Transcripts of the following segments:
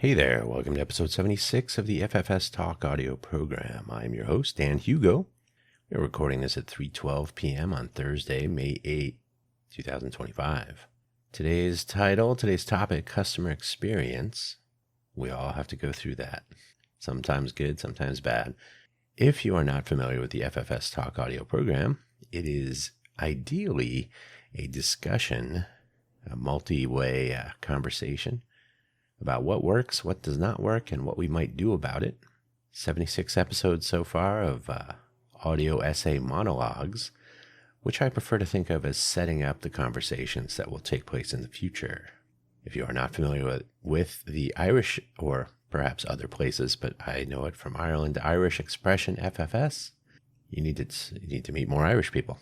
Hey there, welcome to episode 76 of the FFS Talk audio program. I'm your host, Dan Hugo. We're recording this at 3:12 p.m. on Thursday, May 8, 2025. Today's topic, customer experience. We all have to go through that. Sometimes good, sometimes bad. If you are not familiar with the FFS Talk audio program, it is ideally a discussion, a multi-way conversation about what works, what does not work, and what we might do about it. 76 episodes so far of audio essay monologues, which I prefer to think of as setting up the conversations that will take place in the future. If you are not familiar with the Irish, or perhaps other places, but I know it from Ireland, Irish expression FFS, you need to meet more Irish people.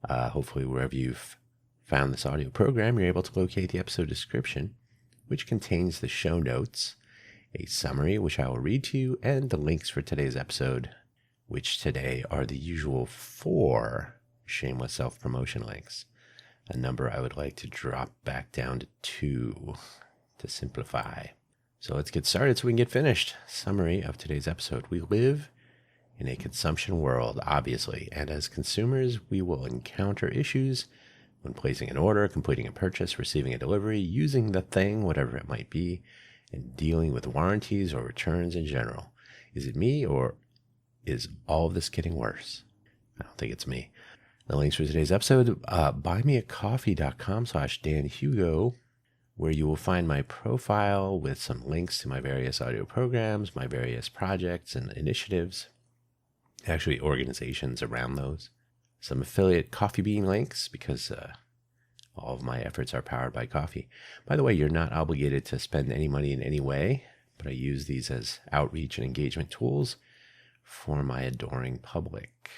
Hopefully wherever you've found this audio program, you're able to locate the episode description, which contains the show notes, a summary, which I will read to you, and the links for today's episode, which today are the usual 4 shameless self-promotion links. A number I would like to drop back down to 2 to simplify. So let's get started so we can get finished. Summary of today's episode. We live in a consumption world, obviously, and as consumers, we will encounter issues when placing an order, completing a purchase, receiving a delivery, using the thing, whatever it might be, and dealing with warranties or returns in general. Is it me, or is all of this getting worse? I don't think it's me. The links for today's episode, buymeacoffee.com/DanHugo, where you will find my profile with some links to my various audio programs, my various projects and initiatives, actually organizations around those. Some affiliate coffee bean links, because all of my efforts are powered by coffee. By the way, you're not obligated to spend any money in any way, but I use these as outreach and engagement tools for my adoring public.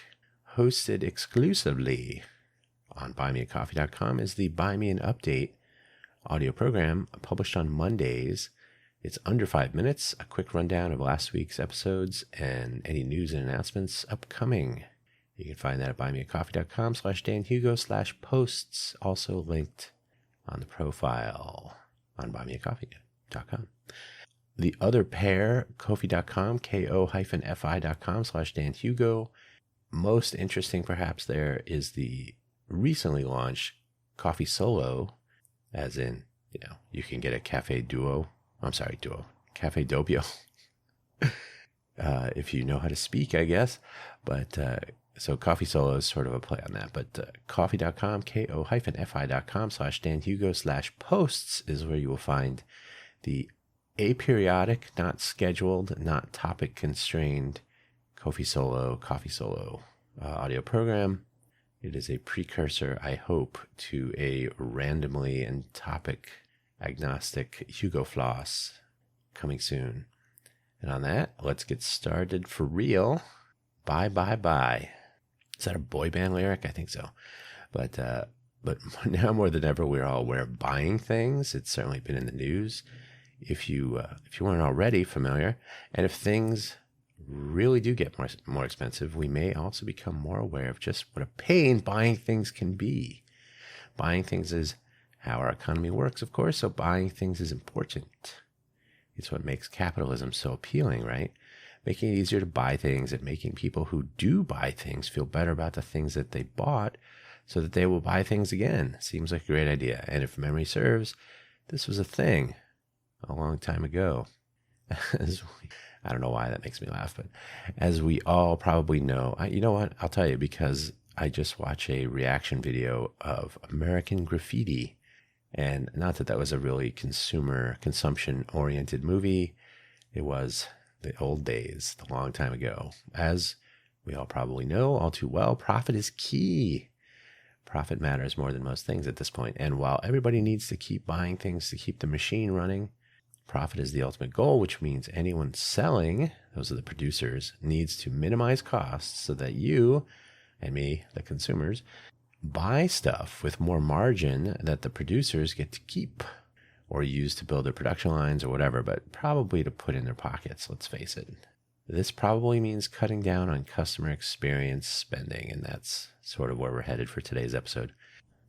Hosted exclusively on buymeacoffee.com is the Buy Me an Update audio program published on Mondays. It's under 5 minutes, a quick rundown of last week's episodes and any news and announcements upcoming. You can find that at buymeacoffee.com/DanHugo/posts, also linked on the profile on buymeacoffee.com. The other pair, ko-fi.com, ko-fi.com/DanHugo. Most interesting perhaps there is the recently launched Coffee Solo, as in, you can get a Cafe Doppio, if you know how to speak, I guess. But so Coffee Solo is sort of a play on that. But coffee.com, ko-fi.com/DanHugo/posts is where you will find the aperiodic, not scheduled, not topic constrained Coffee Solo audio program. It is a precursor, I hope, to a randomly and topic agnostic Hugo Floss coming soon. And on that, let's get started for real. Bye, bye, bye. Is that a boy band lyric? I think so. But now more than ever, we're all aware of buying things. It's certainly been in the news. If you weren't already familiar, and if things really do get more expensive, we may also become more aware of just what a pain buying things can be. Buying things is how our economy works, of course, so buying things is important. It's what makes capitalism so appealing, right? Making it easier to buy things and making people who do buy things feel better about the things that they bought so that they will buy things again. Seems like a great idea. And if memory serves, this was a thing a long time ago. I don't know why that makes me laugh, but as we all probably know, you know what? I'll tell you, because I just watched a reaction video of American Graffiti. And not that was a really consumption-oriented movie. It was the old days, the long time ago. As we all probably know all too well, profit is key. Profit matters more than most things at this point. And while everybody needs to keep buying things to keep the machine running, profit is the ultimate goal, which means anyone selling, those are the producers, needs to minimize costs so that you and me, the consumers, buy stuff with more margin that the producers get to keep or use to build their production lines or whatever, but probably to put in their pockets, let's face it. This probably means cutting down on customer experience spending, and that's sort of where we're headed for today's episode.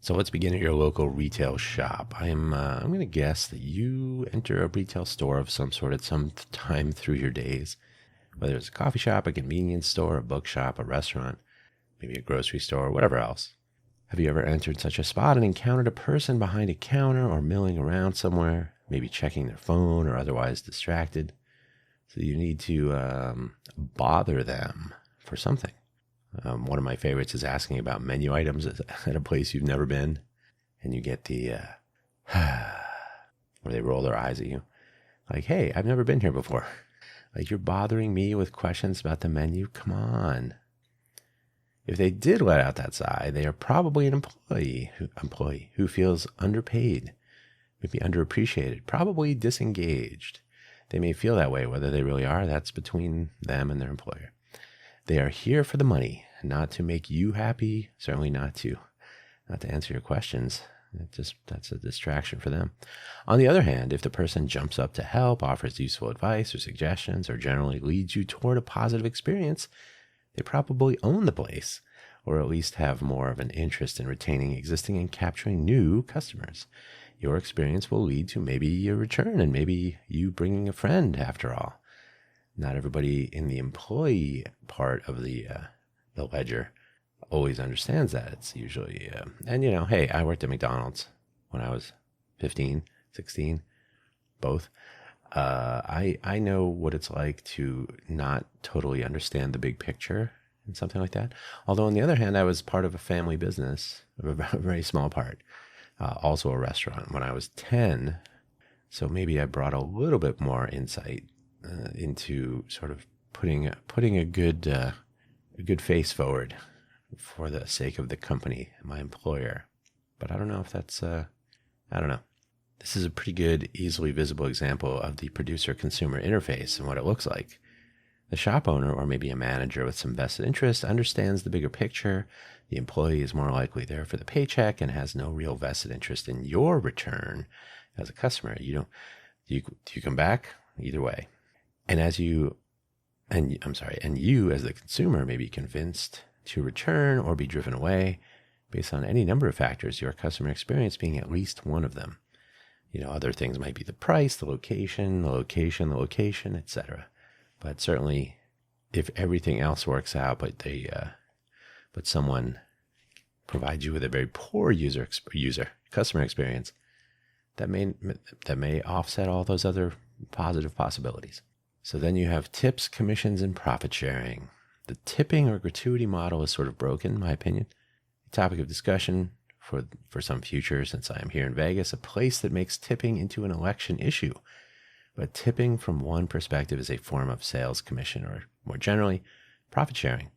So let's begin at your local retail shop. I'm going to guess that you enter a retail store of some sort at some time through your days, whether it's a coffee shop, a convenience store, a bookshop, a restaurant, maybe a grocery store, or whatever else. Have you ever entered such a spot and encountered a person behind a counter or milling around somewhere, maybe checking their phone or otherwise distracted? So you need to bother them for something. One of my favorites is asking about menu items at a place you've never been, and you get the where they roll their eyes at you, like, "Hey, I've never been here before. Like, you're bothering me with questions about the menu? Come on." If they did let out that sigh, they are probably an employee who feels underpaid, maybe underappreciated, probably disengaged. They may feel that way. Whether they really are, that's between them and their employer. They are here for the money, not to make you happy, certainly not to answer your questions. That's a distraction for them. On the other hand, if the person jumps up to help, offers useful advice or suggestions, or generally leads you toward a positive experience, they probably own the place, or at least have more of an interest in retaining existing and capturing new customers. Your experience will lead to maybe a return and maybe you bringing a friend after all. Not everybody in the employee part of the ledger always understands that. It's usually, and hey, I worked at McDonald's when I was 15, 16, both. I know what it's like to not totally understand the big picture and something like that. Although on the other hand, I was part of a family business, a very small part, also a restaurant when I was 10. So maybe I brought a little bit more insight into sort of putting a good face forward for the sake of the company, my employer. But I don't know if that's, I don't know. This is a pretty good, easily visible example of the producer-consumer interface and what it looks like. The shop owner, or maybe a manager with some vested interest, understands the bigger picture. The employee is more likely there for the paycheck and has no real vested interest in your return as a customer. Do you come back? Either way. And you as the consumer may be convinced to return or be driven away based on any number of factors, your customer experience being at least one of them. Other things might be the price, the location, etc. But certainly, if everything else works out, but someone provides you with a very poor customer experience, that may offset all those other positive possibilities. So then you have tips, commissions, and profit sharing. The tipping or gratuity model is sort of broken, in my opinion. A topic of discussion for some future, since I am here in Vegas, a place that makes tipping into an election issue. But tipping from one perspective is a form of sales commission, or more generally, profit sharing.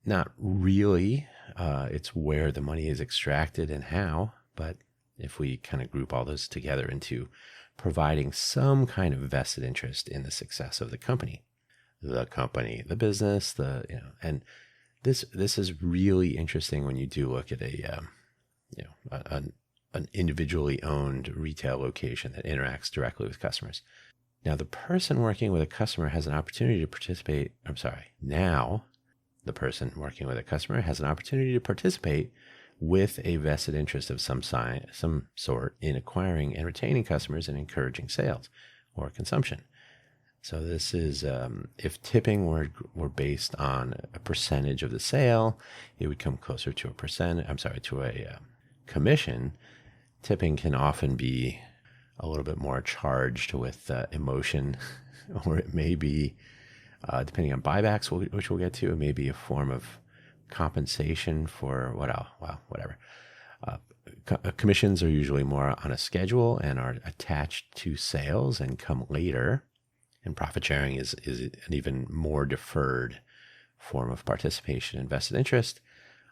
Not really. It's where the money is extracted and how, but if we kind of group all those together into providing some kind of vested interest in the success of the company, the business, and this is really interesting when you do look at an individually owned retail location that interacts directly with customers. Now, the person working with a customer has an opportunity to participate. Now the person working with a customer has an opportunity to participate with a vested interest of some sort in acquiring and retaining customers and encouraging sales or consumption. So this is, if tipping were based on a percentage of the sale, it would come closer to a commission. Tipping can often be a little bit more charged with emotion, or it may be, depending on buybacks, which we'll get to, it may be a form of compensation for whatever. Commissions are usually more on a schedule and are attached to sales and come later. And profit sharing is an even more deferred form of participation and vested interest.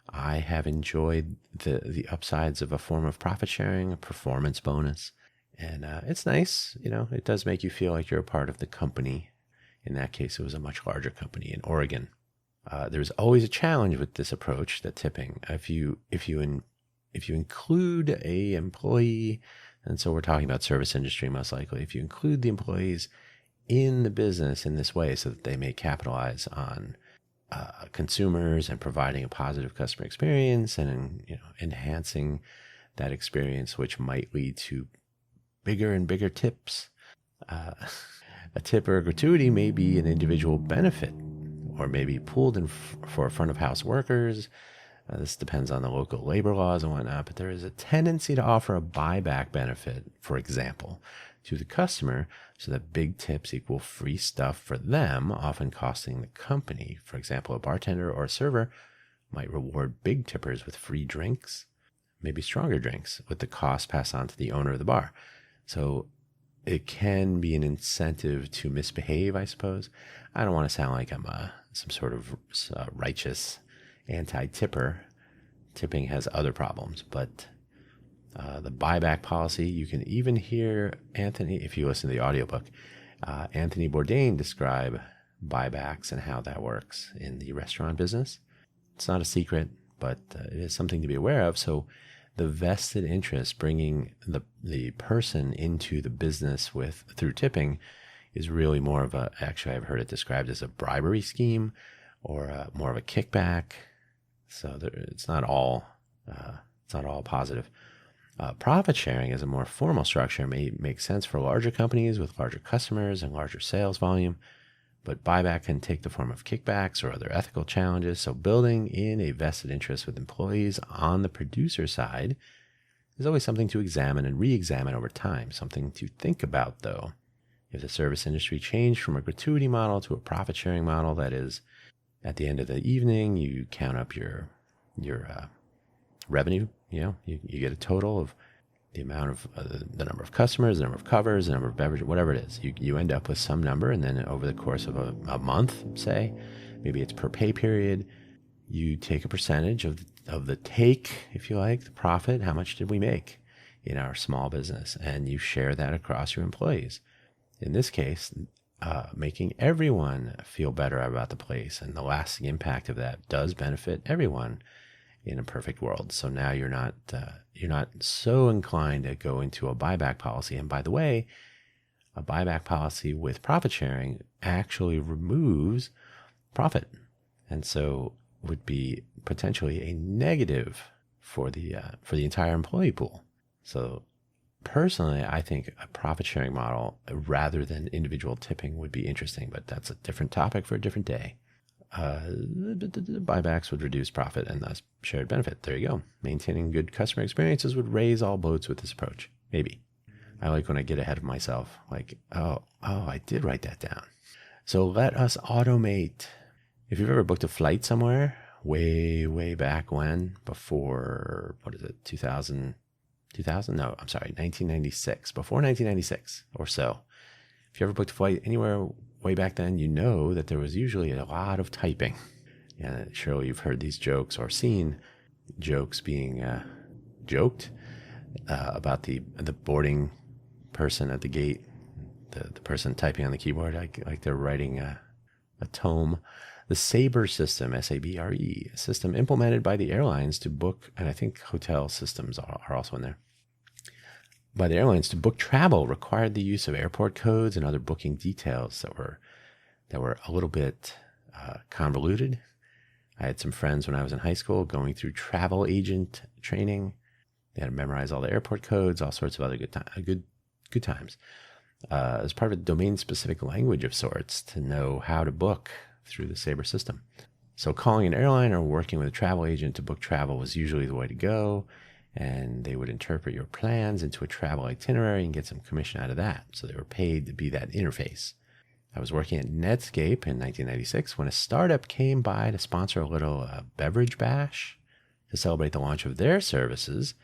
I have enjoyed the upsides of a form of profit sharing, a performance bonus. And it's nice. It does make you feel like you're a part of the company. In that case, it was a much larger company in Oregon. There's always a challenge with this approach, the tipping. If you include a employee, and so we're talking about service industry most likely, if you include the employees in the business in this way so that they may capitalize on consumers and providing a positive customer experience and enhancing that experience, which might lead to bigger and bigger tips. A tip or a gratuity may be an individual benefit, or maybe pooled for front of house workers. This depends on the local labor laws and whatnot, but there is a tendency to offer a buyback benefit, for example, to the customer, so that big tips equal free stuff for them, often costing the company. For example, a bartender or a server might reward big tippers with free drinks, maybe stronger drinks, with the cost passed on to the owner of the bar. So it can be an incentive to misbehave, I suppose. I don't want to sound like I'm some sort of righteous anti-tipper. Tipping has other problems, but the buyback policy, you can even hear Anthony, if you listen to the audiobook, Anthony Bourdain describe buybacks and how that works in the restaurant business. It's not a secret, but it is something to be aware of. So the vested interest, bringing the person into the business through tipping, is really more of actually I've heard it described as a bribery scheme, or more of a kickback. So it's not all positive. Profit sharing as a more formal structure may make sense for larger companies with larger customers and larger sales volume, but buyback can take the form of kickbacks or other ethical challenges. So building in a vested interest with employees on the producer side is always something to examine and re-examine over time. Something to think about, though. If the service industry changed from a gratuity model to a profit sharing model, that is, at the end of the evening, you count up your revenue. You get a total of the amount of the number of customers, the number of covers, the number of beverages, whatever it is. You end up with some number, and then over the course of a month, say, maybe it's per pay period, you take a percentage of the take, if you like, the profit. How much did we make in our small business? And you share that across your employees. In this case, making everyone feel better about the place, and the lasting impact of that does benefit everyone in a perfect world. So now you're not so inclined to go into a buyback policy. And by the way, a buyback policy with profit sharing actually removes profit, and so would be potentially a negative for the entire employee pool. So personally, I think a profit sharing model rather than individual tipping would be interesting, but that's a different topic for a different day. Buybacks would reduce profit and thus shared benefit. There you go. Maintaining good customer experiences would raise all boats with this approach. Maybe. I like when I get ahead of myself. Like, oh, I did write that down. So let us automate. If you've ever booked a flight somewhere, way back when, before, 1996, before 1996 or so. If you ever booked a flight anywhere way back then, you know that there was usually a lot of typing. And surely you've heard these jokes or seen jokes being joked about the boarding person at the gate, the person typing on the keyboard like they're writing a tome. The SABRE system, S-A-B-R-E, a system implemented by the airlines to book, and I think hotel systems are also in there, by the airlines to book travel, required the use of airport codes and other booking details that were a little bit convoluted. I had some friends when I was in high school going through travel agent training. They had to memorize all the airport codes, all sorts of other good times. As part of a domain-specific language of sorts to know how to book through the SABRE system. So calling an airline or working with a travel agent to book travel was usually the way to go, and they would interpret your plans into a travel itinerary and get some commission out of that. So they were paid to be that interface. I was working at Netscape in 1996 when a startup came by to sponsor a little beverage bash to celebrate the launch of their services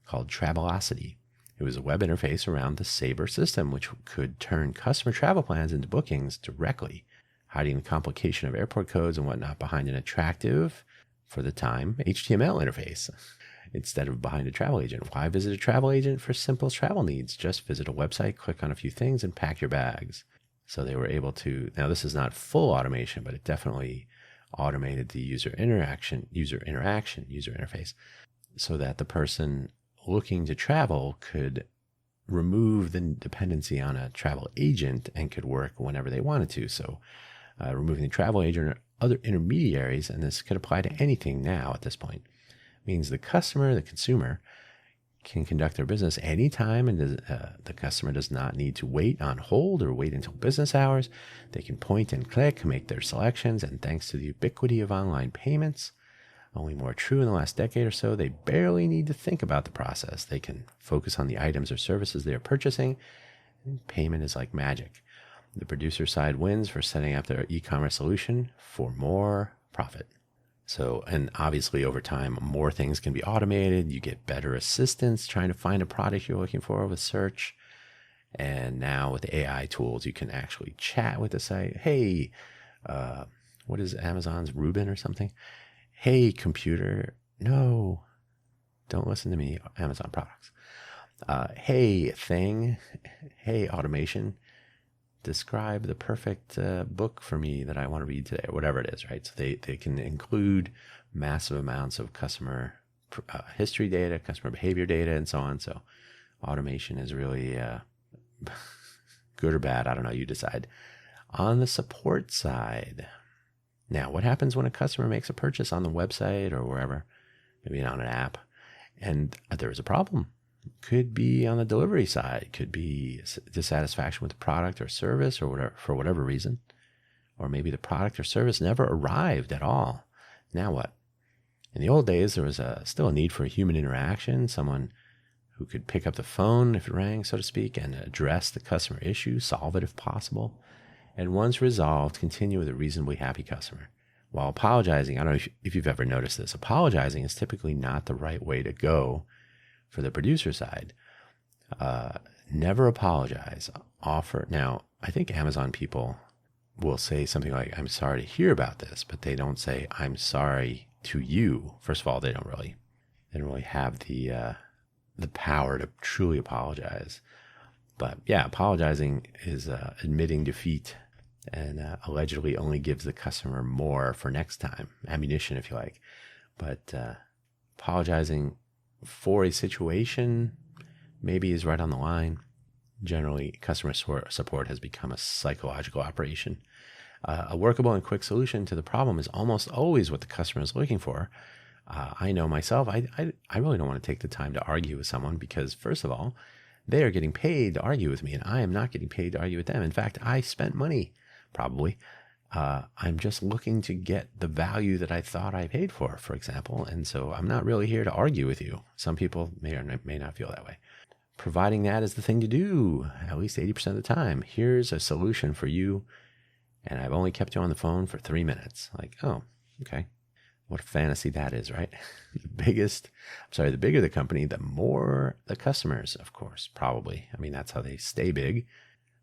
called Travelocity. It was a web interface around the SABRE system, which could turn customer travel plans into bookings directly, hiding the complication of airport codes and whatnot behind an attractive, for the time, HTML interface instead of behind a travel agent. Why visit a travel agent for simple travel needs? Just visit a website, click on a few things, and pack your bags. So they were able to, now this is not full automation, but it definitely automated the user interface, so that the person looking to travel could remove the dependency on a travel agent and could work whenever they wanted to. So removing the travel agent or other intermediaries, and this could apply to anything now at this point, means the customer, the consumer, can conduct their business anytime, and the customer does not need to wait on hold or wait until business hours. They can point and click, make their selections, and thanks to the ubiquity of online payments, only more true in the last decade or so, they barely need to think about the process. They can focus on the items or services they are purchasing, and payment is like magic. The producer side wins for setting up their e-commerce solution for more profit. So, and obviously over time, more things can be automated. You get better assistance trying to find a product you're looking for with search. And now with AI tools, you can actually chat with the site. Hey, what is Amazon's Rubin or something? Hey, computer. No, don't listen to me, Amazon products. Hey, thing. Hey, automation. Describe the perfect book for me that I want to read today, or whatever it is, right? So they can include massive amounts of customer history data, customer behavior data, and so on. So automation is really good or bad. I don't know. You decide. On the support side, now what happens when a customer makes a purchase on the website or wherever, maybe on an app, and there's a problem? Could be on the delivery side, could be dissatisfaction with the product or service or whatever, for whatever reason. Or maybe the product or service never arrived at all. Now what? In the old days, there was still a need for human interaction, someone who could pick up the phone if it rang, so to speak, and address the customer issue, solve it if possible. And once resolved, continue with a reasonably happy customer. While apologizing, I don't know if you've ever noticed this, apologizing is typically not the right way to go. For the producer side, never apologize. Offer. Now, I think Amazon people will say something like, I'm sorry to hear about this, but they don't say, I'm sorry to you. First of all, they don't really have the power to truly apologize. But yeah, apologizing is admitting defeat and allegedly only gives the customer more for next time, ammunition, if you like. But apologizing for a situation maybe is right on the line. Generally, customer support has become a psychological operation. A workable and quick solution to the problem is almost always what the customer is looking for. I know myself, I really don't want to take the time to argue with someone because, first of all, they are getting paid to argue with me and I am not getting paid to argue with them. In fact, I spent money, probably. I'm just looking to get the value that I thought I paid for example. And so I'm not really here to argue with you. Some people may or may not feel that way. Providing that is the thing to do, at least 80% of the time. Here's a solution for you, and I've only kept you on the phone for 3 minutes. Like, oh, okay. What a fantasy that is, right? The bigger the company, the more the customers, of course, probably. I mean, that's how they stay big.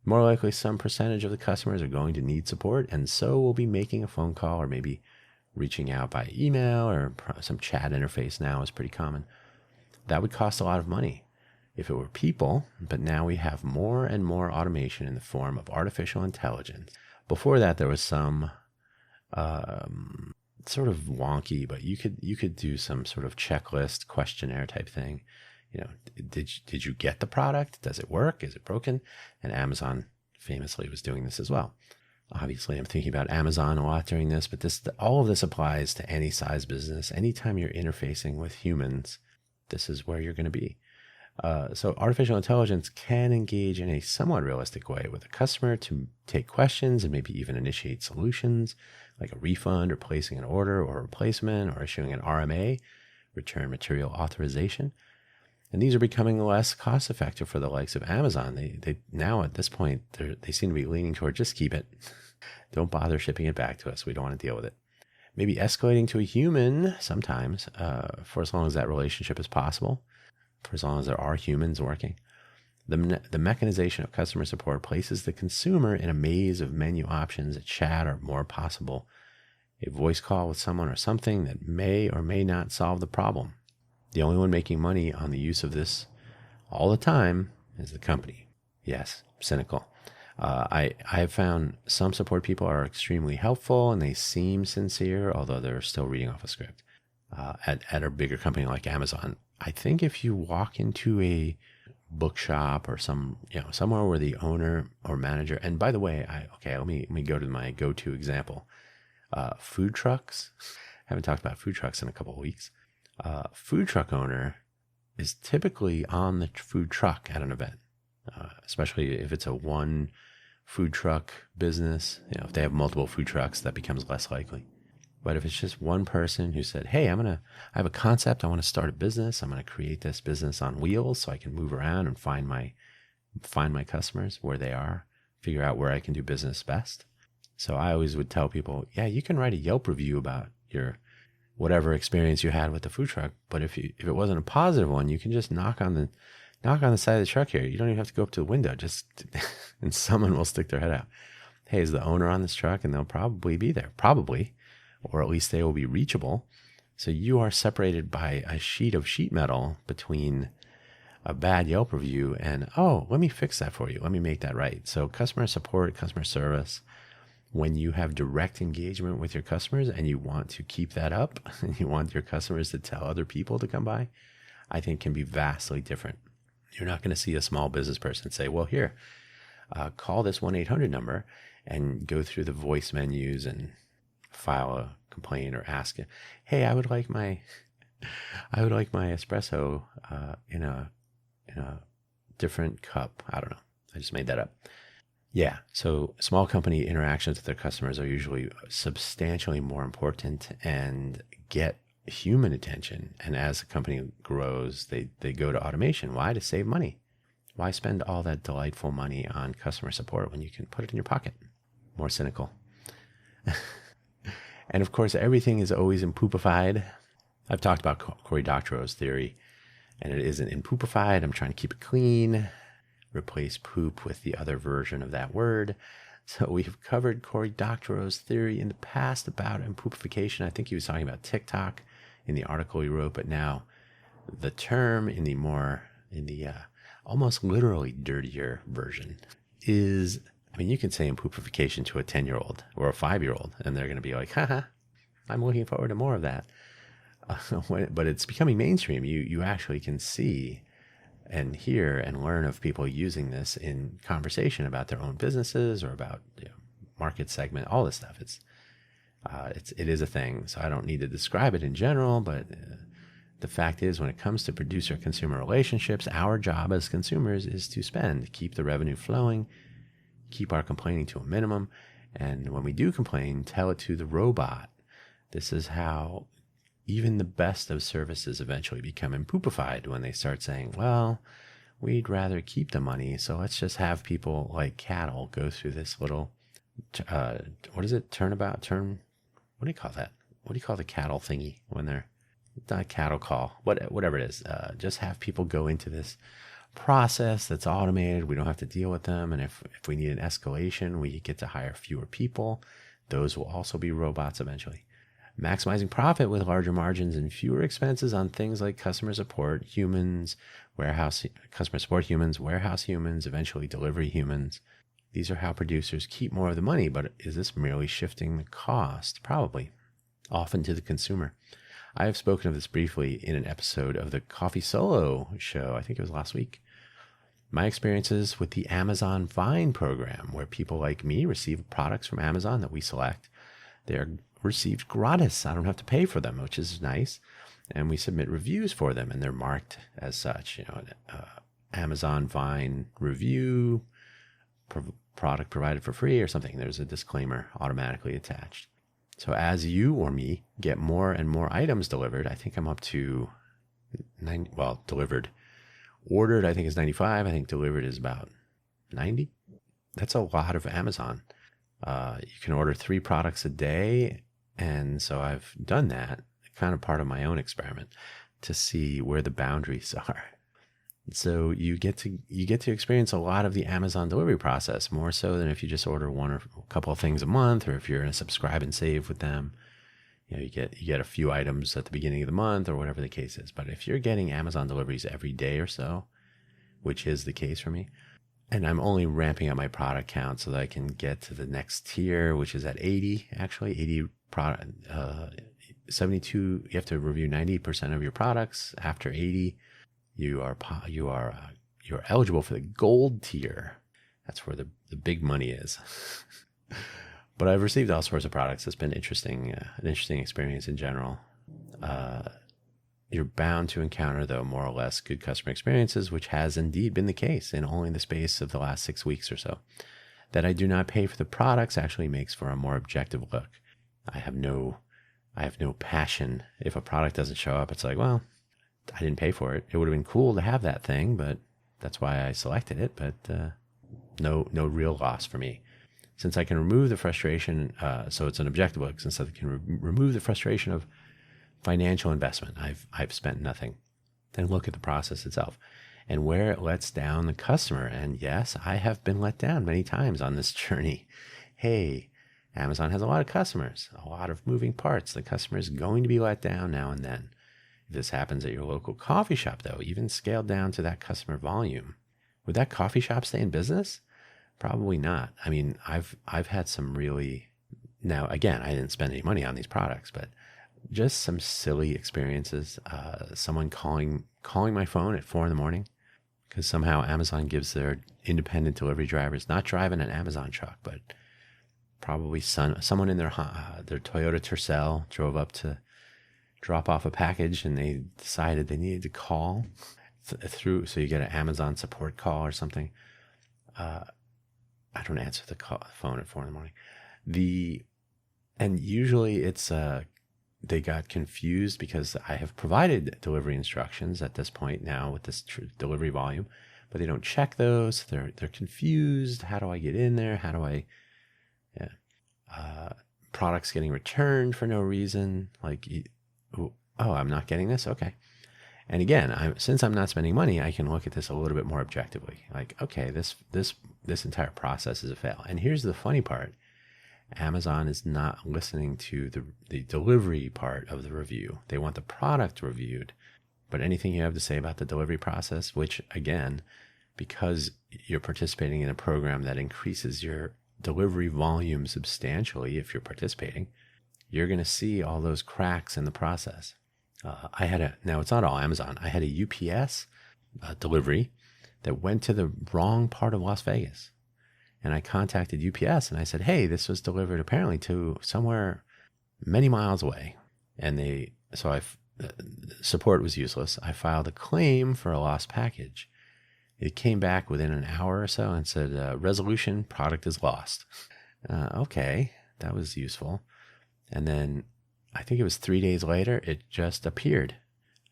More likely, some percentage of the customers are going to need support, and so will be making a phone call or maybe reaching out by email or some chat interface now is pretty common. That would cost a lot of money if it were people, but now we have more and more automation in the form of artificial intelligence. Before that, there was some sort of wonky, but you could do some sort of checklist questionnaire type thing. You know, did you get the product? Does it work? Is it broken? And Amazon famously was doing this as well. Obviously, I'm thinking about Amazon a lot during this, but all of this applies to any size business. Anytime you're interfacing with humans, this is where you're going to be. So artificial intelligence can engage in a somewhat realistic way with a customer to take questions and maybe even initiate solutions like a refund or placing an order or a replacement or issuing an RMA, return material authorization. And these are becoming less cost effective for the likes of Amazon. They now at this point, they seem to be leaning toward just keep it. Don't bother shipping it back to us. We don't want to deal with it. Maybe escalating to a human sometimes for as long as that relationship is possible, for as long as there are humans working. The mechanization of customer support places the consumer in a maze of menu options. A chat or more possible, a voice call with someone or something that may or may not solve the problem. The only one making money on the use of this all the time is the company. Yes, cynical. I have found some support people are extremely helpful and they seem sincere, although they're still reading off a script. At a bigger company like Amazon, I think if you walk into a bookshop or somewhere where the owner or manager, and by the way, let me go to my go-to example. Food trucks. I haven't talked about food trucks in a couple of weeks. Food truck owner is typically on the food truck at an event, especially if it's a one food truck business. If they have multiple food trucks, that becomes less likely. But if it's just one person who said, hey, I have a concept, I want to start a business, I'm going to create this business on wheels so I can move around and find my customers where they are, figure out where I can do business best. So I always would tell people, yeah, you can write a Yelp review about your whatever experience you had with the food truck, but if it wasn't a positive one, you can just knock on the side of the truck here. You don't even have to go up to the window, and someone will stick their head out. Hey, is the owner on this truck? And they'll probably be there, or at least they will be reachable. So you are separated by a sheet of sheet metal between a bad Yelp review and, oh, let me fix that for you. Let me make that right. So customer support, customer service, when you have direct engagement with your customers and you want to keep that up and you want your customers to tell other people to come by, I think can be vastly different. You're not going to see a small business person say, well, here, call this 1-800 number and go through the voice menus and file a complaint or ask it, hey, I would like my espresso in a different cup. I don't know. I just made that up. Yeah. So small company interactions with their customers are usually substantially more important and get human attention. And as the company grows, they go to automation. Why? To save money. Why spend all that delightful money on customer support when you can put it in your pocket? More cynical. And of course, everything is always impoopified. I've talked about Cory Doctorow's theory, and it isn't impoopified. I'm trying to keep it clean. Replace poop with the other version of that word. So we've covered Cory Doctorow's theory in the past about impoopification. I think he was talking about TikTok in the article he wrote, but now the term in the almost literally dirtier version is, you can say impoopification to a 10-year-old or a 5-year-old, and they're going to be like, haha, I'm looking forward to more of that. But it's becoming mainstream. You actually can see and hear and learn of people using this in conversation about their own businesses or about market segment, all this stuff. It is a thing. So I don't need to describe it in general, but the fact is, when it comes to producer-consumer relationships, our job as consumers is to spend, keep the revenue flowing, keep our complaining to a minimum. And when we do complain, tell it to the robot. This is how even the best of services eventually become impoopified, when they start saying, well, we'd rather keep the money, so let's just have people like cattle go through this little, what is it? What do you call that? What do you call the cattle thingy when they're not a cattle call? Whatever it is. Just have people go into this process that's automated. We don't have to deal with them. And if we need an escalation, we get to hire fewer people. Those will also be robots eventually. Maximizing profit with larger margins and fewer expenses on things like customer support humans, warehouse humans, eventually delivery humans. These are how producers keep more of the money, but is this merely shifting the cost? Probably, often to the consumer. I have spoken of this briefly in an episode of the Coffee Solo show. I think it was last week. My experiences with the Amazon Vine program, where people like me receive products from Amazon that we select. They are received gratis. I don't have to pay for them, which is nice. And we submit reviews for them, and they're marked as such. Amazon Vine review, product provided for free or something. There's a disclaimer automatically attached. So as you or me get more and more items delivered, I think I'm up to delivered. Ordered, I think, is 95. I think delivered is about 90. That's a lot of Amazon. You can order 3 products a day. And so I've done that, kind of part of my own experiment, to see where the boundaries are. So you get to experience a lot of the Amazon delivery process, more so than if you just order one or a couple of things a month, or if you're in a subscribe and save with them. You get a few items at the beginning of the month or whatever the case is. But if you're getting Amazon deliveries every day or so, which is the case for me, and I'm only ramping up my product count so that I can get to the next tier, which is at 80, actually 80 product, 72. You have to review 90% of your products. After 80, you're eligible for the gold tier. That's where the big money is. But I've received all sorts of products. It's been interesting, an interesting experience in general. You're bound to encounter, though, more or less good customer experiences, which has indeed been the case in only the space of the last 6 weeks or so. That I do not pay for the products actually makes for a more objective look. I have no passion. If a product doesn't show up, it's like, well, I didn't pay for it. It would have been cool to have that thing, but that's why I selected it. But no real loss for me. Since I can remove the frustration, so it's an objective look. Since I can remove the frustration of financial investment, I've spent nothing. Then look at the process itself and where it lets down the customer. And yes, I have been let down many times on this journey. Hey, Amazon has a lot of customers, a lot of moving parts. The customer is going to be let down now and then. If this happens at your local coffee shop, though, even scaled down to that customer volume, would that coffee shop stay in business? Probably not. I mean, I've had some really, now again, I didn't spend any money on these products, but just some silly experiences. Someone calling my phone at 4 a.m. because somehow Amazon gives their independent delivery drivers, not driving an Amazon truck, but probably someone in their Toyota Tercel drove up to drop off a package, and they decided they needed to call through. So you get an Amazon support call or something. I don't answer the phone at 4 a.m. And usually it's they got confused because I have provided delivery instructions at this point now with this delivery volume, but they don't check those. They're confused. How do I get in there? How do I? Yeah. Products getting returned for no reason. Like, oh, I'm not getting this. Okay. And again, since I'm not spending money, I can look at this a little bit more objectively. Like, okay, this entire process is a fail. And here's the funny part. Amazon is not listening to the delivery part of the review. They want the product reviewed. But anything you have to say about the delivery process, which again, because you're participating in a program that increases your delivery volume substantially, if you're participating, you're going to see all those cracks in the process. Now it's not all Amazon. I had a UPS delivery that went to the wrong part of Las Vegas. And I contacted UPS and I said, hey, this was delivered apparently to somewhere many miles away. And support was useless. I filed a claim for a lost package. It came back within an hour or so and said, resolution, product is lost. Okay, that was useful. And then I think it was 3 days later, it just appeared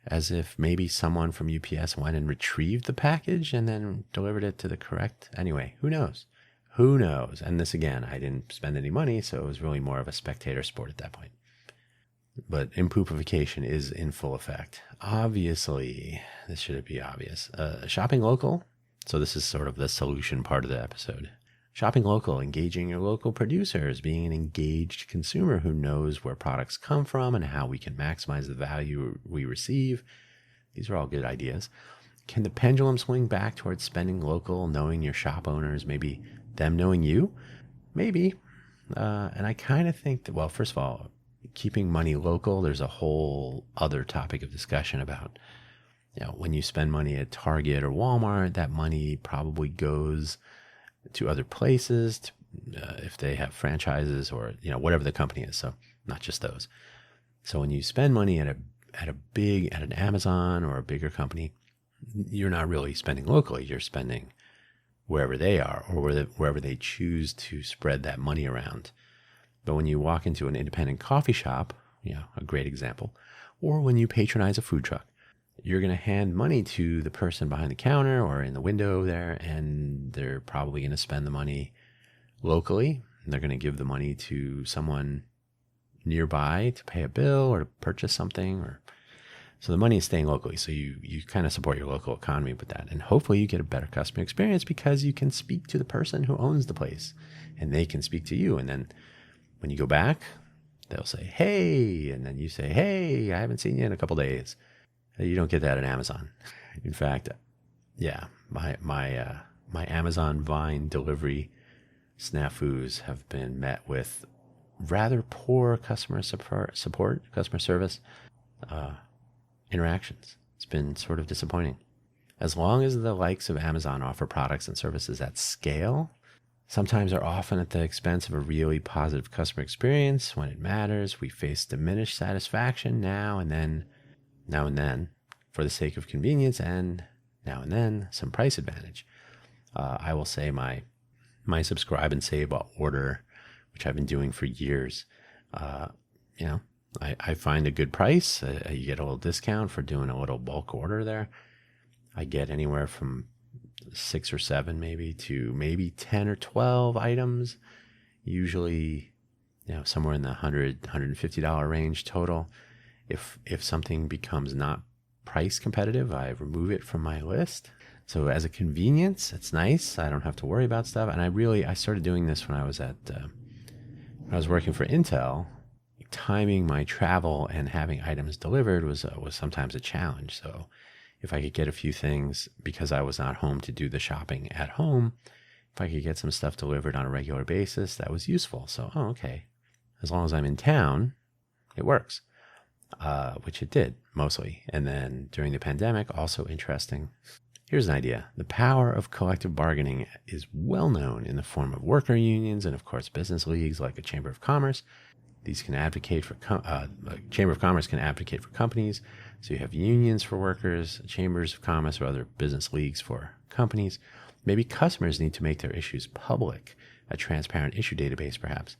as if maybe someone from UPS went and retrieved the package and then delivered it to the correct. Anyway, who knows? Who knows? And this again, I didn't spend any money, so it was really more of a spectator sport at that point. But impoopification is in full effect. Obviously, this should be obvious. Shopping local. So this is sort of the solution part of the episode. Shopping local, engaging your local producers, being an engaged consumer who knows where products come from and how we can maximize the value we receive. These are all good ideas. Can the pendulum swing back towards spending local, knowing your shop owners, maybe them knowing you? Maybe. And I kind of think that, well, first of all, keeping money local, there's a whole other topic of discussion about, when you spend money at Target or Walmart, that money probably goes to other places, if they have franchises or, whatever the company is. So not just those. So when you spend money at an Amazon or a bigger company, you're not really spending locally. You're spending wherever they are or wherever they choose to spread that money around. But when you walk into an independent coffee shop, a great example, or when you patronize a food truck, you're going to hand money to the person behind the counter or in the window there, and they're probably going to spend the money locally. And they're going to give the money to someone nearby to pay a bill or to purchase something. So the money is staying locally. So you kind of support your local economy with that. And hopefully you get a better customer experience because you can speak to the person who owns the place and they can speak to you. And then when you go back, they'll say, hey, and then you say, hey, I haven't seen you in a couple days. You don't get that at Amazon. In fact, my Amazon Vine delivery snafus have been met with rather poor customer support, customer service interactions. It's been sort of disappointing. As long as the likes of Amazon offer products and services at scale, sometimes are often at the expense of a really positive customer experience. When it matters, we face diminished satisfaction now and then. now and then for the sake of convenience, and now and then some price advantage. I will say my subscribe and save order, which I've been doing for years, I find a good price. You get a little discount for doing a little bulk order there. I get anywhere from 6 or 7 maybe to maybe 10 or 12 items, usually somewhere in the $100-$150 range total. If something becomes not price competitive, I remove it from my list. So as a convenience, it's nice. I don't have to worry about stuff. And I started doing this when I was working for Intel. Timing my travel and having items delivered was sometimes a challenge. So if I could get a few things, because I was not home to do the shopping at home, if I could get some stuff delivered on a regular basis, that was useful. So, okay, as long as I'm in town, it works, which it did mostly. And then during the pandemic, also interesting. Here's an idea. The power of collective bargaining is well known in the form of worker unions and, of course, business leagues like a Chamber of Commerce. These can advocate for Chamber of Commerce can advocate for companies. So you have unions for workers, chambers of commerce, or other business leagues for companies. Maybe customers need to make their issues public, a transparent issue database perhaps.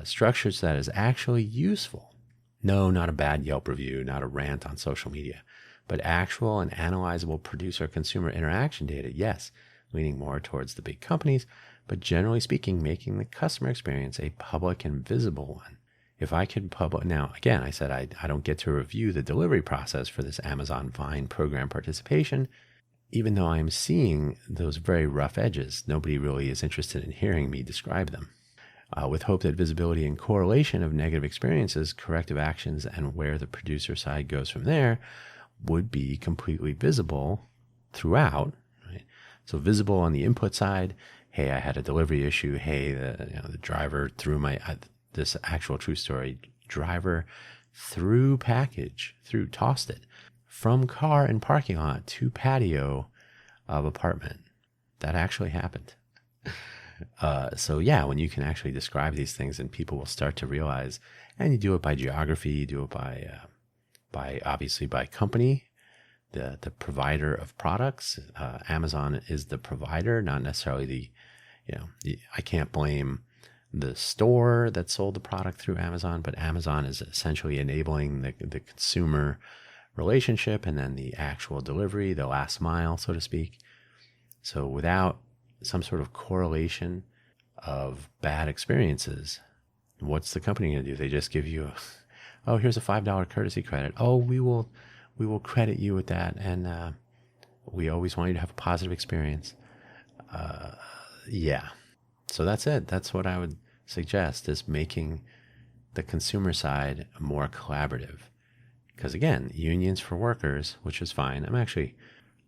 Structures that is actually useful. No, not a bad Yelp review, not a rant on social media, but actual and analyzable producer-consumer interaction data, yes, leaning more towards the big companies, but generally speaking, making the customer experience a public and visible one. If I could now, again, I said I don't get to review the delivery process for this Amazon Vine program participation, even though I'm seeing those very rough edges. Nobody really is interested in hearing me describe them. With hope that visibility and correlation of negative experiences, corrective actions, and where the producer side goes from there would be completely visible throughout. Right? So visible on the input side. Hey, I had a delivery issue. Hey, the driver threw this actual true story, driver tossed it from car and parking lot to patio of apartment. That actually happened. So yeah, when you can actually describe these things, and people will start to realize, and you do it by geography, you do it by obviously by company, the provider of products. Amazon is the provider, not necessarily I can't blame the store that sold the product through Amazon, but Amazon is essentially enabling the consumer relationship and then the actual delivery, the last mile, so to speak. So without some sort of correlation of bad experiences, what's the company going to do? They just give you here's a $5 courtesy credit. Oh, we will credit you with that, and we always want you to have a positive experience. Yeah. So that's it. That's what I would suggest, is making the consumer side more collaborative. Because again, unions for workers, which is fine.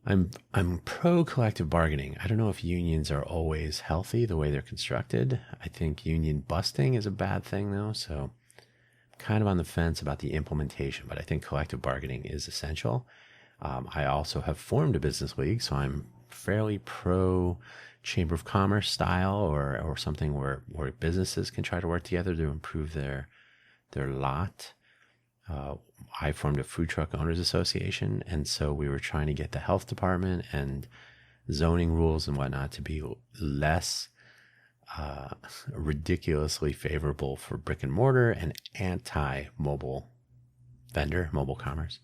I'm pro collective bargaining. I don't know if unions are always healthy the way they're constructed. I think union busting is a bad thing though. So I'm kind of on the fence about the implementation, but I think collective bargaining is essential. I also have formed a business league, so I'm fairly pro Chamber of Commerce style, or something where businesses can try to work together to improve their lot. I formed a food truck owners association, and so we were trying to get the health department and zoning rules and whatnot to be less ridiculously favorable for brick and mortar and anti-mobile commerce.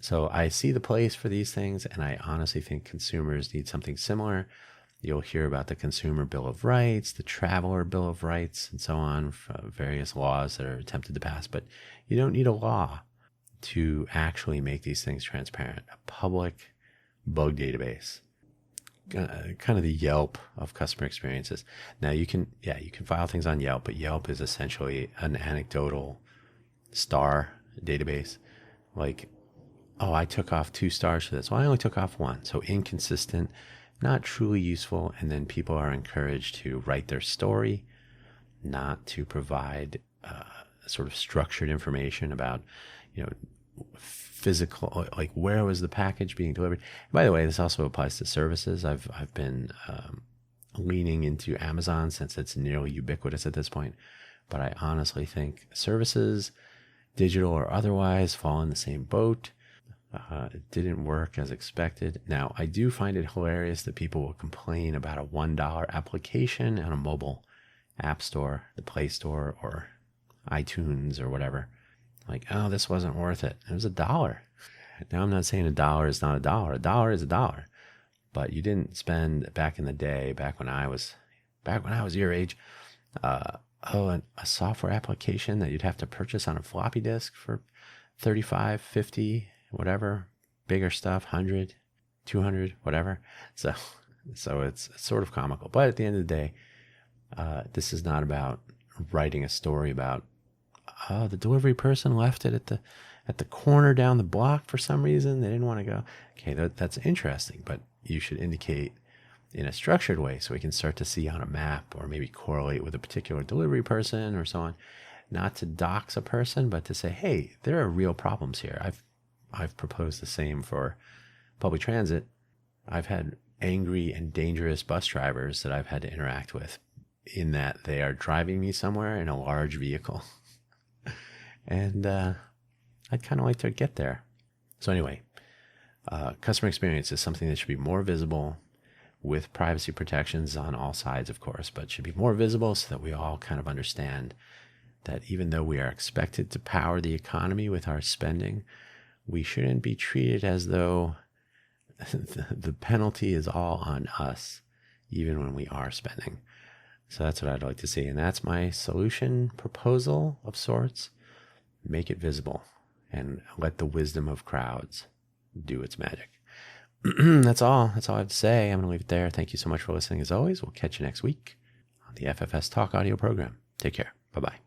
So I see the place for these things, and I honestly think consumers need something similar. You'll hear about the Consumer Bill of Rights, the Traveler Bill of Rights, and so on, various laws that are attempted to pass. But you don't need a law to actually make these things transparent. A public bug database, kind of the Yelp of customer experiences. Now you can file things on Yelp, but Yelp is essentially an anecdotal star database. Like, oh, I took off 2 stars for this. Well, I only took off 1. So inconsistent, not truly useful. And then people are encouraged to write their story, not to provide sort of structured information about, physical, like where was the package being delivered. And by the way, this also applies to services. I've been leaning into Amazon since it's nearly ubiquitous at this point. But I honestly think services, digital or otherwise, fall in the same boat. It didn't work as expected. Now, I do find it hilarious that people will complain about a $1 application on a mobile app store, the Play Store or iTunes or whatever. Like, oh, this wasn't worth it. It was $1. Now, I'm not saying $1 is not $1. $1 is $1. But you didn't spend back in the day, back when I was your age, a software application that you'd have to purchase on a floppy disk for 35, 50, whatever, bigger stuff, 100, 200, whatever. So it's sort of comical. But at the end of the day, this is not about writing a story about, oh, the delivery person left it at the corner down the block for some reason. They didn't want to go. Okay, that's interesting, but you should indicate in a structured way so we can start to see on a map or maybe correlate with a particular delivery person or so on. Not to dox a person, but to say, hey, there are real problems here. I've proposed the same for public transit. I've had angry and dangerous bus drivers that I've had to interact with in that they are driving me somewhere in a large vehicle. And I'd kind of like to get there. So anyway, customer experience is something that should be more visible with privacy protections on all sides, of course, but should be more visible so that we all kind of understand that even though we are expected to power the economy with our spending, we shouldn't be treated as though the penalty is all on us, even when we are spending. So that's what I'd like to see. And that's my solution proposal of sorts. Make it visible and let the wisdom of crowds do its magic. That's all I have to say. I'm going to leave it there. Thank you so much for listening. As always, we'll catch you next week on the FFS Talk audio program. Take care. Bye-bye.